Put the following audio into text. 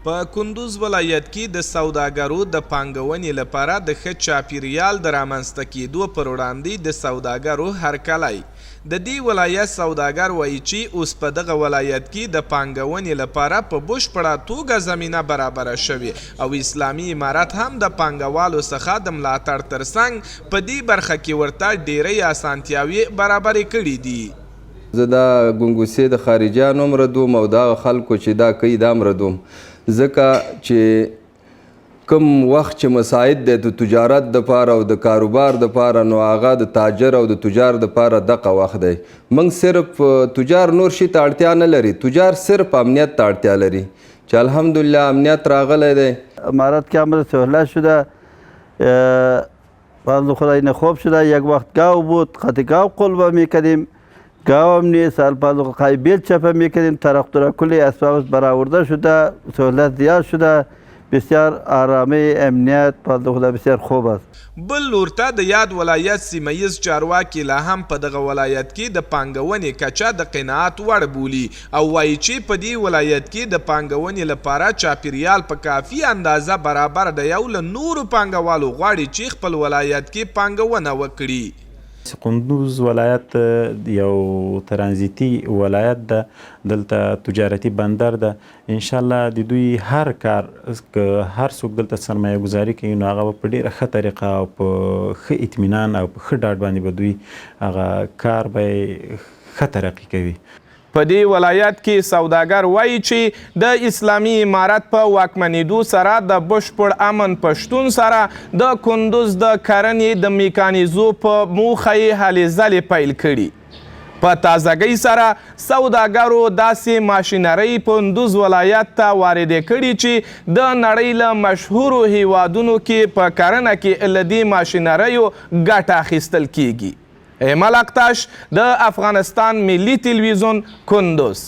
په کندوز ولایت کې د سوداګرو د پانګونې لپاره د ښه چاپیریال د رامنځته کېدو پر وړاندې د سوداګرو هرکلی. د دې ولایت سوداګر وایي چې اوس په دغه ولایت کې د پانګونې لپاره په بشپړه توګه زمینه برابره شوې او اسلامي امارت هم د پانګوالو څخه د ملاتړ ترڅنګ په دې برخه کې ورته ډېرې اسانتیاوې برابرې کړي دي. زه دا ګنګوسې د خارجیانو هم ردوم او دغه خلکو چې دا کوي دا هم ردوم، ځکه چې کوم وخت چې مساعد دی د تجارت دپاره او د کاروبار دپاره نو هغه د تاجر او د تجار دپاره دغه وخت دی. موږ صرف تجار نور شي ته اړتیا نه لري، تجار صرف امنیت ته اړتیا لري چې الحمدلله امنیت راغلی دی. امارت که امر سهولت شده، فضل خدای خوب شده، یک وقت گاو بود خط گاو قلبه میکردیم، گاو هم نیست، البته قایبیل چپه میکردیم، ترقتره کلی اسباب برآورده شده، سهولت زیاد شده، بسیار آرامی امنیت فضل خدا بسیار خوب است. بل لورته د یاد ولایت سیمهیز چارواکي لا هم په دغه ولایت کې د پانګونې کچه د قناعت وړ بولي او وایي چې په دې ولایت کې د پانګونې لپاره چاپیریال په کافي اندازه برابر دی او له نورو پانګوالو غواړي چې خپل ولایت کې پانګونه وکړي. کندوز ولایت یو ترانزیتي ولایت ده، دلته تجارتي بندر ده. انشاءالله د دوی هر کار هر څوک دلته سرمایه گذاري کوي نو هغه په ډېره ښه طریقه او په ښه اطمینان او په ښه ډاډ باندې به دوی هغه کار به ښه ترقي کوي. په دې ولایت کې سوداګر وایي چې د اسلامي امارت په واکمنېدو سره د بشپړ امن په شتون سره د کندوز د کرنې د میکانیزو په موخه یې هلې ځلې پیل کړي. په تازګۍ سره سوداګرو داسې ماشینرۍ کندوز ولایت ته واردې کړي چې د نړۍ له مشهورو هیوادونو کې په کرنه کې له دې ماشینریو ګټه اخیستل کیږي. ایمل اقتاش د افغانستان ملي تلویزیون کندوز.